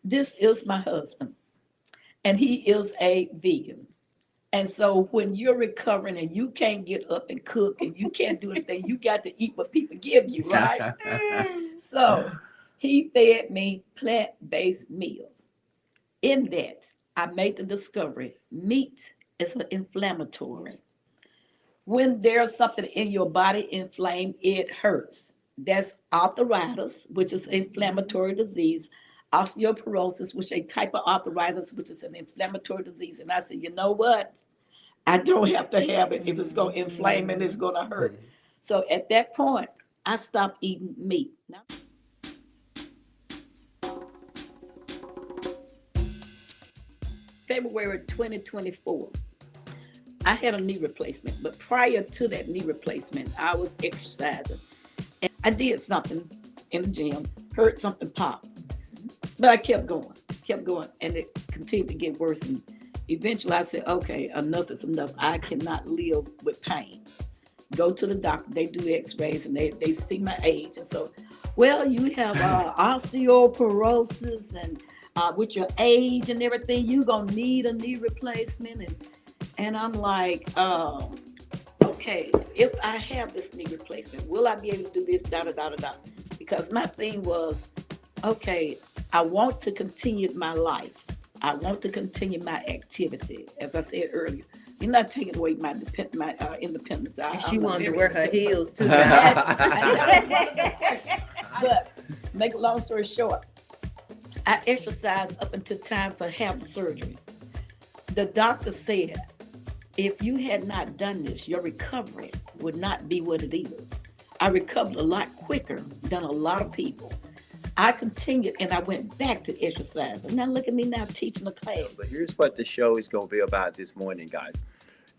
This is my husband, and he is a vegan. And so when you're recovering and you can't get up and cook and you can't do anything, you got to eat what people give you, right? So he fed me plant-based meals. In that, I made the discovery meat is an inflammatory. When there's something in your body inflamed, it hurts. That's arthritis, which is inflammatory disease, osteoporosis, which is a type of arthritis, which is an inflammatory disease. And I said, you know what? I don't have to have it if it's going to inflame and it's going to hurt. So at that point, I stopped eating meat. Now, February 2024, I had a knee replacement. But prior to that knee replacement, I was exercising. And I did something in the gym, heard something pop. But I kept going, and it continued to get worse. And eventually I said, okay, enough is enough. I cannot live with pain. Go to the doctor. They do x-rays, and they see my age. And so, well, you have osteoporosis, and with your age and everything, you're going to need a knee replacement. And I'm like, okay, if I have this knee replacement, will I be able to do this, da, da, da, da, da? Because my thing was, okay, I want to continue my life. I want to continue my activity. As I said earlier, you're not taking away my independence. She wanted to wear her heels too. But make a long story short, I exercised up until time for having the surgery. The doctor said, if you had not done this, your recovery would not be what it is. I recovered a lot quicker than a lot of people. I continued and I went back to exercise. And now look at me now teaching a class. But here's what the show is going to be about this morning, guys.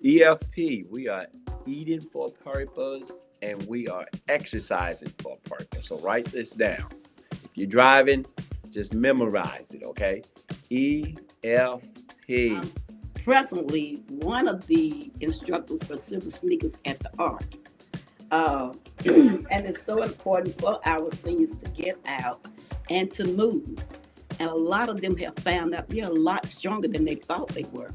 EFP, we are eating for a purpose and we are exercising for a purpose. So write this down. If you're driving, just memorize it, okay? EFP. Presently one of the instructors for Silver Sneakers at the Ark. And it's so important for our seniors to get out and to move. And a lot of them have found out they're a lot stronger than they thought they were.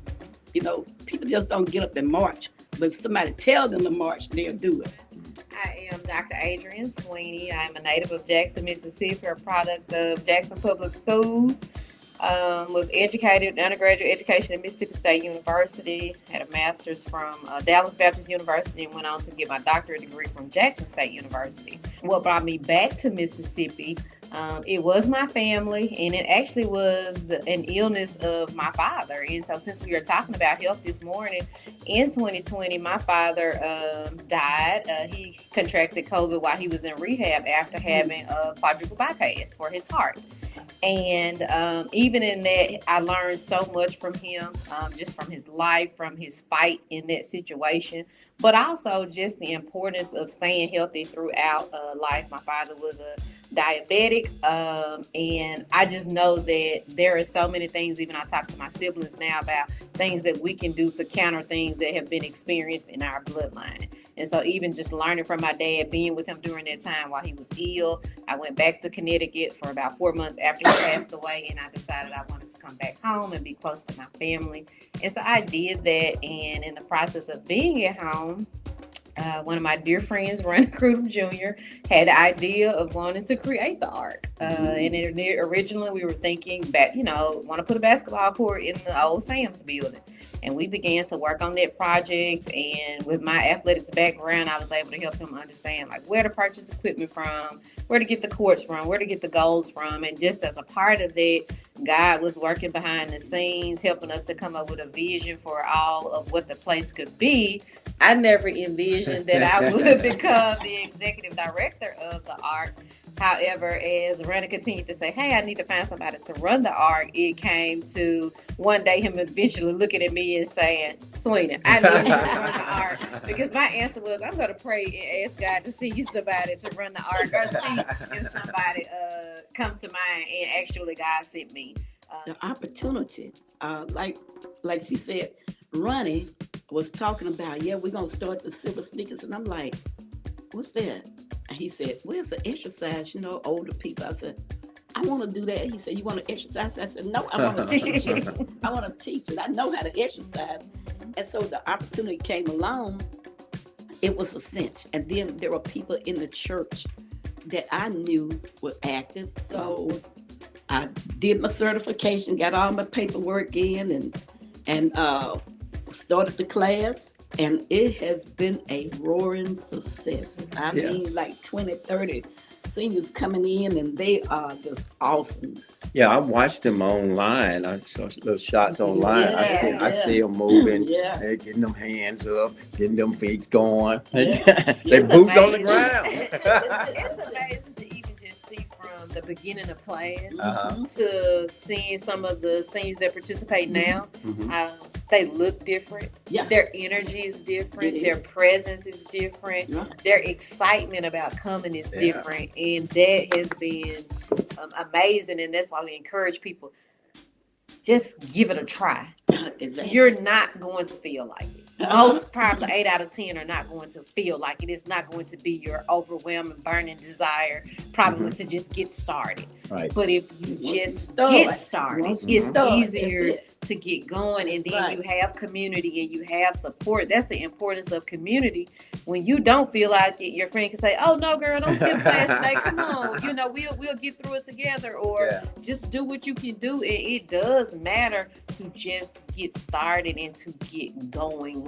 You know, people just don't get up and march. But if somebody tells them to march, they'll do it. I am Dr. Adrienne Sweeney. I am a native of Jackson, Mississippi, a product of Jackson Public Schools. Was educated, undergraduate education at Mississippi State University, had a master's from Dallas Baptist University, and went on to get my doctorate degree from Jackson State University. What brought me back to Mississippi, it was my family, and it actually was an illness of my father. And so since we are talking about health this morning, in 2020, my father died. He contracted COVID while he was in rehab after having a quadruple bypass for his heart. And even in that, I learned so much from him, just from his life, from his fight in that situation, but also just the importance of staying healthy throughout life. My father was a diabetic, and I just know that there are so many things, even I talk to my siblings now about things that we can do to counter things that have been experienced in our bloodline. And so even just learning from my dad, being with him during that time while he was ill, I went back to Connecticut for about 4 months after he passed away, and I decided I wanted to come back home and be close to my family. And so I did that, and in the process of being at home, one of my dear friends, Ronnie Crudum Jr., had the idea of wanting to create the Ark. And originally we were thinking back, want to put a basketball court in the old Sam's building. And we began to work on that project. And with my athletics background, I was able to help him understand where to purchase equipment from, where to get the courts from, where to get the goals from. And just as a part of that, God was working behind the scenes, helping us to come up with a vision for all of what the place could be. I never envisioned that I would become the executive director of the Ark. However, as Rana continued to say, hey, I need to find somebody to run the Ark, it came to one day him eventually looking at me and saying, Sweeney, I need you to run the Ark. Because my answer was, I'm going to pray and ask God to see you somebody to run the Ark, or see if somebody comes to mind. And actually, God sent me. The opportunity, like she said, Ronnie was talking about, we're going to start the Silver Sneakers. And I'm like, what's that? And he said, where's the exercise, older people? I said, I want to do that. He said, you want to exercise? I said, no, I want to teach it. I want to teach it. I know how to exercise. And so the opportunity came along. It was a cinch. And then there were people in the church that I knew were active. So I did my certification, got all my paperwork in, and started the class. And it has been a roaring success. I mean, like 20, 30 seniors coming in, and they are just awesome. Yeah, I watched them online. I saw little shots online. Yeah, I see them moving. Yeah. They're getting them hands up, getting them feet going. Yeah. They It's boots on the amazing. ground. It's amazing to even just see from the beginning of class to seeing some of the seniors that participate now. They look different. Yeah. Their energy is different. It Their is. presence is different. Yeah. Their excitement about coming is different. And that has been amazing. And that's why we encourage people, just give it a try. Exactly. You're not going to feel like it. Most probably 8 out of 10 are not going to feel like it. It's not going to be your overwhelming, burning desire. Probably to just get started. Right. But if you Once you just start, get started, once it's you start, easier that's it. to get going. And That's then right. you have community and you have support. That's the importance of community. When you don't feel like it, your friend can say, "Oh no, girl, don't skip class today. Come on, we'll get through it together." Or just do what you can do. It does matter to just get started and to get going.